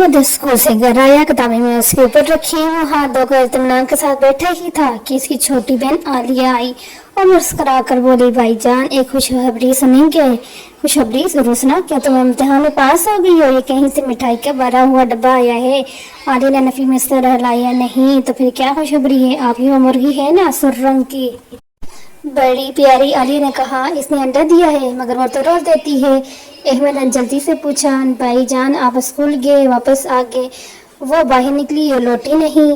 Mahmood school से घर आया, किताबें में उसके ऊपर रखी, वो हाथ धोकर इत्मीनान के साथ बैठा ही था कि इसकी छोटी बहन आलिया आई और मुस्कुरा कर बोली, भाईजान एक खुशखबरी सुनेंगे। खुशखबरी जरूर सुना, क्या तुम इम्तिहान में पास हो गई हो? ये कहीं से मिठाई का भरा हुआ डब्बा आया है। आलिया ने नफी में सर हिलाया। नहीं तो फिर क्या खुशखबरी है? आपकी वो मुर्गी है ना, सुर्ख रंग की, बड़ी प्यारी। आलिया ने कहा, इसने अंडा दिया है मगर वो तो रोज देती है। अहमद ने जल्दी से पूछा, भाईजान आप स्कूल गए, वापस आ गए, वो बाहर निकली और लौटी नहीं,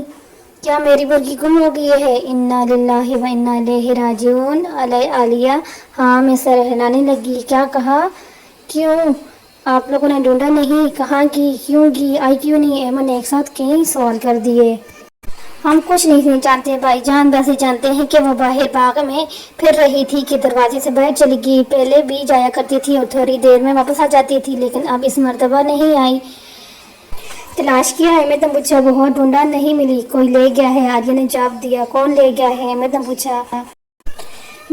क्या मेरी मुर्गी गुम हो गई है? इन्ना लिल्लाहि व इन्ना इलैहि राजिऊन। आलिया हाँ में सर हिलाने लगी। क्या कहा? क्यों आप लोगों ने ढूंढा नहीं? कहाँ की, क्यों की, आई क्यों नहीं? अहमद ने एक साथ कई सवाल कर दिए। हम कुछ नहीं जानते भाईजान, बस ये जानते हैं कि वो बाहर बाग में फिर रही थी कि दरवाजे से बाहर चली गई। पहले भी जाया करती थी और थोड़ी देर में वापस आ जाती थी, लेकिन अब इस मर्तबा नहीं आई। तलाश किया है? अहमद ने पूछा। बहुत ढूंढा, नहीं मिली, कोई ले गया है। आलिया ने जवाब दिया। कौन ले गया है? अहमद ने पूछा।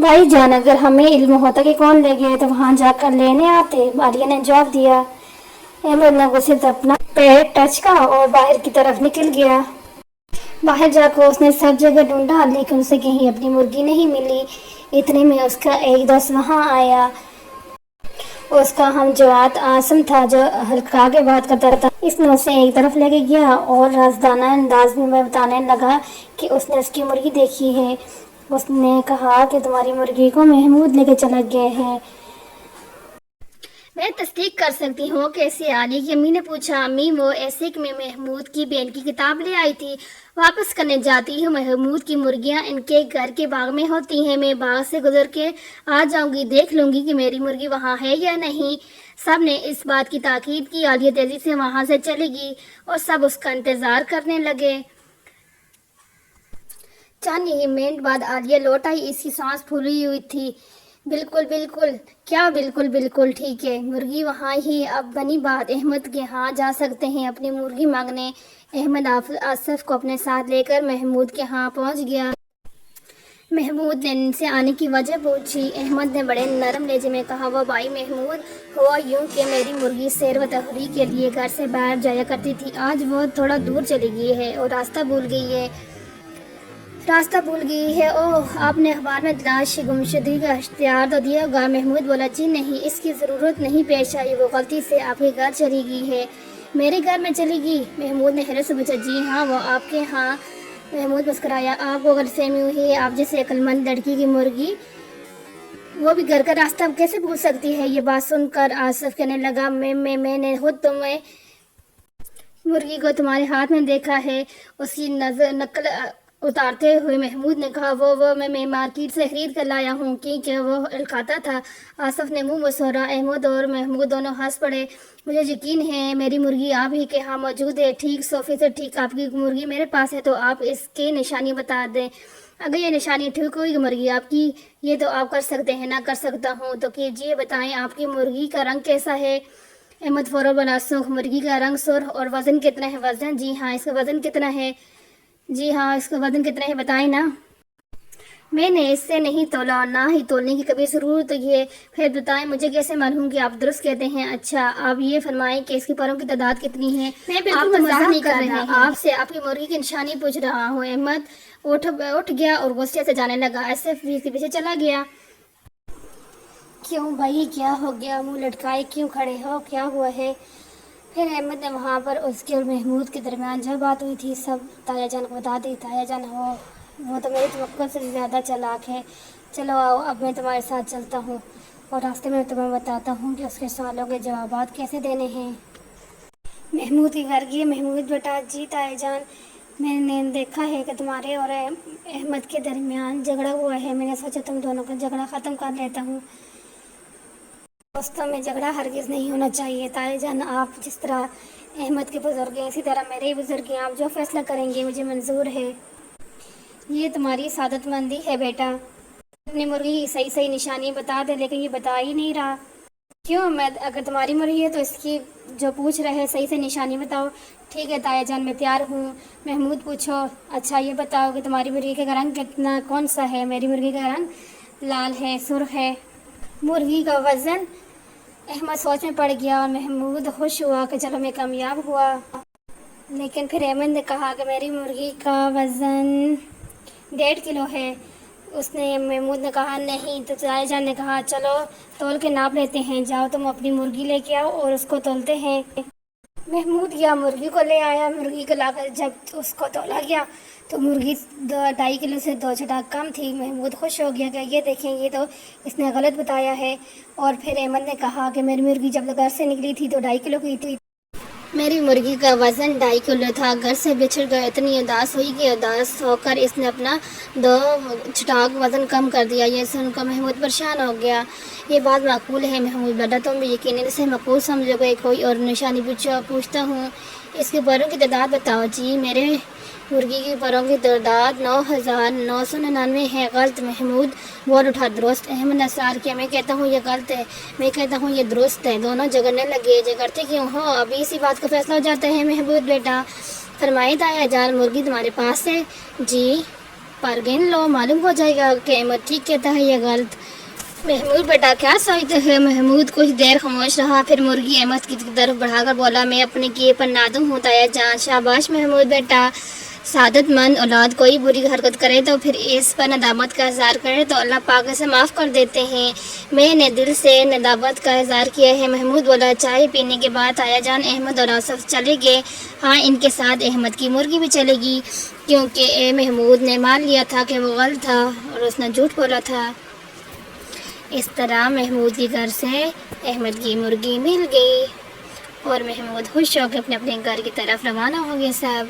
भाईजान अगर हमें इल्म होता कि कौन ले गया तो वहाँ जाकर लेने आते, आलिया ने जवाब दिया। अहमद ने गुस्से से अपना पैर टच का और बाहर की तरफ निकल गया। बाहर जाकर उसने सब जगह ढूंढा, लेकिन उसे कहीं अपनी मुर्गी नहीं मिली। इतने में उसका एक दोस्त वहां आया। उसका हम जवात आसम था, जो हल्का के बात करता था। इसने उसे एक तरफ लेके गया और राजदाना अंदाज में बताने लगा कि उसने उसकी मुर्गी देखी है। उसने कहा कि तुम्हारी मुर्गी को महमूद लेके चला गए हैं। मैं तस्दीक कर सकती हूँ। कैसे? आलिया की अम्मी ने पूछा। अम्मी वो ऐसे कि मैं महमूद की बहन की किताब ले आई थी, वापस करने जाती हूँ। महमूद की मुर्गियाँ इनके घर के बाग में होती हैं, मैं बाग से गुजर के आ जाऊंगी, देख लूंगी कि मेरी मुर्गी वहाँ है या नहीं। सब ने इस बात की ताकीद की। आलिया तेजी से वहाँ से चली गई और सब उसका इंतजार करने लगे। चंद ही मिनट बाद आलिया लौट आई। इसकी सांस फूली हुई थी। बिल्कुल बिल्कुल, क्या बिल्कुल बिल्कुल ठीक है, मुर्गी वहाँ ही। अब बनी बात, अहमद के यहाँ जा सकते हैं अपनी मुर्गी मांगने। अहमद आसफ को अपने साथ लेकर महमूद के यहाँ पहुँच गया। महमूद ने इनसे आने की वजह पूछी। अहमद ने बड़े नरम लहजे में कहा, वो भाई महमूद, हुआ यूं कि मेरी मुर्गी सैर व तफरीह के लिए घर से बाहर जाया करती थी, आज वो थोड़ा दूर चली गई है और रास्ता भूल गई है। ओह, आपने अखबार में तलाश गुमशुदगी का इश्तिहार तो दिया होगा। महमूद बोला, जी नहीं, इसकी ज़रूरत नहीं पेश आई, वो गलती से आपके घर चली गई है। मेरे घर में चली गई? महमूद ने हैरत से पूछा। जी हाँ, वो आपके यहाँ। महमूद मुस्कुराया। आपको गलतफहमी हुई है, आप जैसे अक्लमंद लड़की की मुर्गी वो भी घर का रास्ता कैसे पूछ सकती है? ये बात सुनकर आसफ कहने लगा, मैंने खुद तुम्हें मुर्गी को तुम्हारे हाथ में देखा है। उसकी नकल उतारते हुए महमूद ने कहा, वो मैं मार्केट से खरीद कर लाया हूँ, क्योंकि वो अलकाता था। आसफ ने मुंह मसोरा। अहमद और महमूद दोनों हंस पड़े। मुझे यकीन है मेरी मुर्गी आप ही के यहाँ मौजूद है, ठीक 100% ठीक आपकी मुर्गी मेरे पास है, तो आप इसकी निशानी बता दें। अगर ये निशानी ठीक हुई मुर्गी आपकी, ये तो आप कर सकते हैं ना? कर सकता हूँ तो कीजिए, बताएं आपकी मुर्गी का रंग कैसा है? अहमद फौरन बना, सुर्ख। मुर्गी का रंग सुर्ख। और वज़न कितना है? वज़न? जी हाँ, इसका वज़न कितना है? जी हाँ, इसका वज़न कितना है बताएं ना। मैंने इससे नहीं तोला, ना ही तोलने की कभी ज़रूरत है। फिर बताएं, मुझे कैसे मालूम कि आप दुरुस्त कहते हैं? अच्छा, आप ये फरमाएं कि इसकी परों की तादाद कितनी है? मैं बिल्कुल मजाक नहीं कर रहे हैं, आपसे आपकी मुर्गी की निशानी पूछ रहा हूँ। अहमद उठ गया और गुस्से से जाने लगा। ऐसे पीछे चला गया। क्यों भाई, क्या हो गया? मुंह लटकाए क्यों खड़े हो? क्या हुआ है? फिर अहमद ने वहाँ पर उसके और महमूद के दरमियान जो बात हुई थी सब ताया जान को बता दी। ताया जान, वो तो मेरी तवक्कुल से ज़्यादा चालाक है। चलो आओ, अब मैं तुम्हारे साथ चलता हूँ और रास्ते में तुम्हें बताता हूँ कि उसके सवालों के जवाब कैसे देने हैं। महमूद के घर गए। महमूद बेटा, जी ताया जान, मैंने देखा है कि तुम्हारे और अहमद के दरमियान झगड़ा हुआ है, मैंने सोचा तुम दोनों का झगड़ा ख़त्म कर लेता हूँ। दोस्तों में झगड़ा हरगिज़ नहीं होना चाहिए ताया जान। आप जिस तरह अहमद के बुज़ुर्ग हैं, इसी तरह मेरे ही बुज़ुर्ग हैं। आप जो फैसला करेंगे मुझे मंजूर है। ये तुम्हारी सादतमंदी है बेटा। अपनी मुर्गी की सही सही निशानी बता दे, लेकिन ये बता ही नहीं रहा। क्यों? मैं अगर तुम्हारी मुर्गी है तो इसकी जो पूछ रहे सही से निशानी बताओ। ठीक है ताया जान, मैं तैयार हूँ। महमूद पूछो। अच्छा, ये बताओ कि तुम्हारी मुर्गी का रंग कितना कौन सा है? मेरी मुर्गी का रंग लाल है, सुर्ख है। मुर्गी का वज़न? अहमद सोच में पड़ गया और महमूद खुश हुआ कि चलो मैं कामयाब हुआ। لیکن پھر احمد نے کہا کہ میری مرغی کا وزن 1.5 کلو ہے۔ اس نے محمود نے کہا نہیں، تو تایا جان نے کہا چلو تول کے ناپ لیتے ہیں، جاؤ تم اپنی مرغی لے کے آؤ اور اس کو تولتے ہیں۔ محمود گیا، مرغی کو لے آیا، مرغی کو لا کر جب اس کو تولا گیا تو مرغی 2.5 کلو سے 2 چٹاک کم تھی۔ محمود خوش ہو گیا کہ یہ دیکھیں یہ تو اس نے غلط بتایا ہے، اور پھر احمد نے کہا کہ میری مرغی جب گھر سے نکلی تھی تو 2.5 کلو کی تھی، میری مرغی کا وزن 2.5 کلو تھا۔ گھر سے بچھڑ کر اتنی اداس ہوئی کہ اداس ہو کر اس نے اپنا 2 چٹاک وزن کم کر دیا۔ یہ سن کر محمود پریشان ہو گیا۔ یہ بات معقول ہے محمود بیٹا، تم بھی یقیناً اسے معقول سمجھو گے، کوئی اور نشانی پوچھتا ہوں، اس کے پروں کی تعداد بتاؤ۔ جی میرے مرغی کی پروں کی تعداد 9,999 ہے۔ غلط، محمود بول اٹھا۔ درست، احمد نے اصرار کیا۔ میں کہتا ہوں یہ غلط ہے، میں کہتا ہوں یہ درست ہے، دونوں جھگڑنے لگے۔ جھگڑتے کیوں ہو؟ ابھی اسی بات کا فیصلہ ہو جاتا ہے۔ محمود بیٹا فرمائے تایا جان، مرغی تمہارے پاس ہے؟ جی، پر گن لو، معلوم ہو جائے گا کہ احمد ٹھیک کہتا ہے یا غلط۔ محمود بیٹا کیا سوچتے ہے؟ محمود کچھ دیر خاموش رہا، پھر مرغی احمد کی طرف بڑھا کر بولا، میں اپنے کیے پر نادم ہوں تایا جان۔ شاباش محمود بیٹا، سعادت مند اولاد کوئی بری حرکت کرے تو پھر اس پر ندامت کا اظہار کرے تو اللہ پاک اسے معاف کر دیتے ہیں۔ میں نے دل سے ندامت کا اظہار کیا ہے۔ محمود بولا۔ چائے پینے کے بعد تایا جان، احمد اور آصف چلے گئے۔ ہاں، ان کے ساتھ احمد کی مرغی بھی چلے گی، کیونکہ محمود نے مان لیا تھا کہ وہ غلط تھا اور اس نے جھوٹ بولا تھا۔ اس طرح محمود کے گھر سے احمد کی مرغی مل گئی اور محمود خوش ہو کے اپنے گھر کی طرف روانہ ہو گئے۔ صاحب